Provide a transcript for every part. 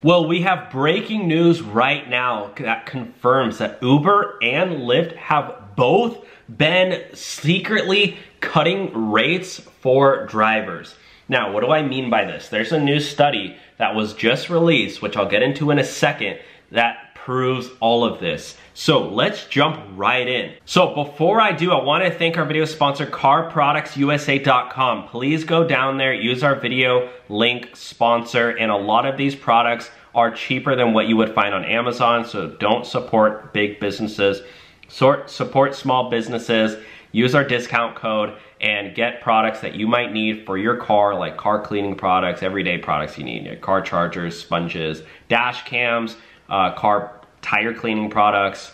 Well, we have breaking news right now that confirms that Uber and Lyft have both been secretly cutting rates for drivers. Now, what do I mean by this? There's a new study that was just released, which I'll get into in a second, that proves all of this. So let's jump right in. So before I do, I want to thank our video sponsor, CarProductsUSA.com. Please go down there, use our video link sponsor, and a lot of these products are cheaper than what you would find on Amazon, so don't support big businesses. Support small businesses, use our discount code, and get products that you might need for your car, like car cleaning products, everyday products you need, car chargers, sponges, dash cams, car tire cleaning products,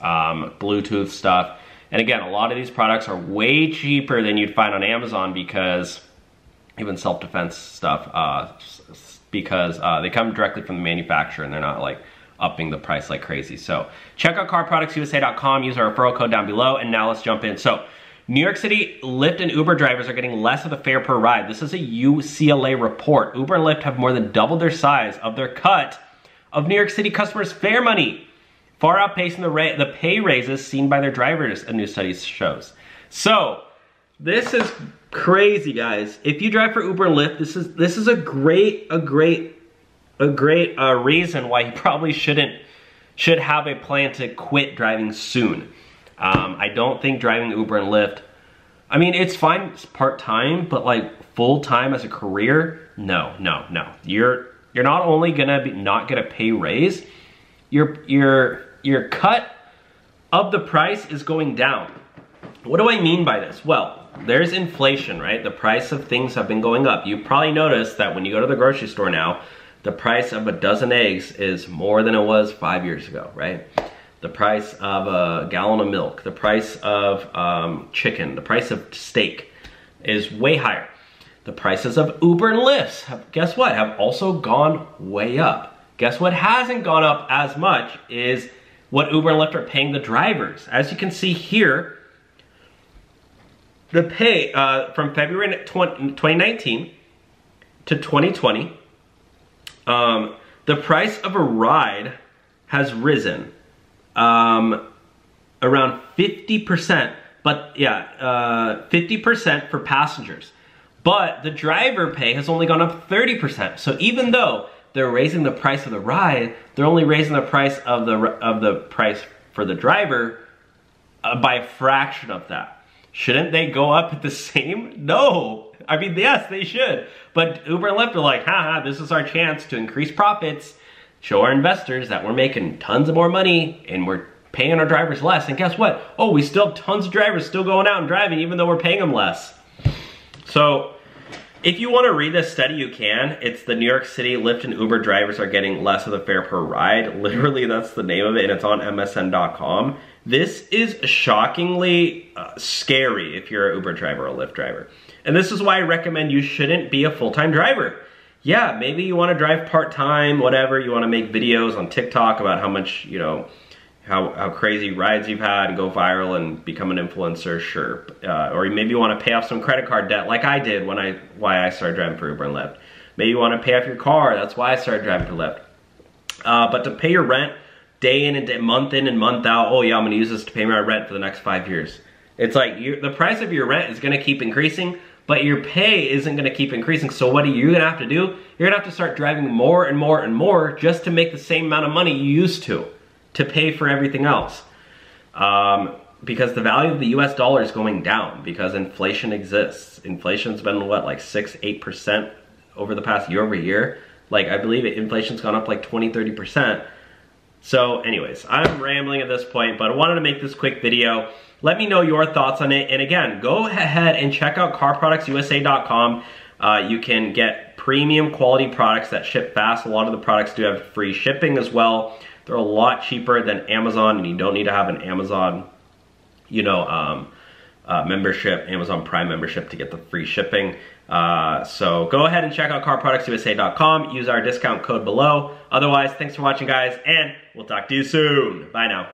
Bluetooth stuff. And again, a lot of these products are way cheaper than you'd find on Amazon, because even self-defense stuff, because they come directly from the manufacturer and they're not like upping the price like crazy. So check out CarProductsUSA.com, use our referral code down below, and now let's jump in. So New York City Lyft and Uber drivers are getting less of the fare per ride. This is a UCLA report. Uber and Lyft have more than doubled their size of their cut of New York City customers' fare money, far outpacing the pay raises seen by their drivers, a new study shows. So this is crazy, guys. If you drive for Uber and Lyft, this is a great reason why you probably should have a plan to quit driving soon. I don't think driving Uber and Lyft, I mean, it's fine, it's part-time, but like full-time as a career, no. You're not only gonna not get a pay raise, your cut of the price is going down. What do I mean by this? Well, there's inflation, right? The price of things have been going up. You probably noticed that when you go to the grocery store now, the price of a dozen eggs is more than it was 5 years ago, right? The price of a gallon of milk, the price of chicken, the price of steak is way higher. The prices of Uber and Lyft, guess what, have also gone way up. Guess what hasn't gone up as much is what Uber and Lyft are paying the drivers. As you can see here, the pay from February 2019 to 2020, the price of a ride has risen around 50%, but yeah, 50% for passengers. But the driver pay has only gone up 30%. So even though they're raising the price of the ride, they're only raising the price of the price for the driver by a fraction of that. Shouldn't they go up at the same? No. I mean, yes, they should. But Uber and Lyft are like, haha, this is our chance to increase profits, show our investors that we're making tons of more money and we're paying our drivers less. And guess what? Oh, we still have tons of drivers still going out and driving even though we're paying them less. So if you want to read this study, you can. It's the New York City Lyft and Uber drivers are getting less of the fare per ride. Literally, that's the name of it, and it's on MSN.com. This is shockingly scary if you're an Uber driver or a Lyft driver. And this is why I recommend you shouldn't be a full-time driver. Yeah, maybe you want to drive part-time, whatever. You want to make videos on TikTok about how much, you know, how crazy rides you've had and go viral and become an influencer, sure. Or maybe you want to pay off some credit card debt like I did why I started driving for Uber and Lyft. Maybe you want to pay off your car, that's why I started driving for Lyft. But to pay your rent day in and month in and month out, oh yeah, I'm gonna use this to pay my rent for the next 5 years. It's like, the price of your rent is gonna keep increasing, but your pay isn't gonna keep increasing, so what are you gonna have to do? You're gonna have to start driving more and more and more just to make the same amount of money you used to pay for everything else. Because the value of the US dollar is going down because inflation exists. Inflation's been what, like 6-8% over the past year over year? Like, I believe inflation's gone up like 20-30%. So anyways, I'm rambling at this point, but I wanted to make this quick video. Let me know your thoughts on it. And again, go ahead and check out CarProductsUSA.com. You can get premium quality products that ship fast. A lot of the products do have free shipping as well. They're a lot cheaper than Amazon, and you don't need to have an Amazon, you know, membership, Amazon Prime membership to get the free shipping. So go ahead and check out CarProductsUSA.com. Use our discount code below. Otherwise, thanks for watching, guys, and we'll talk to you soon. Bye now.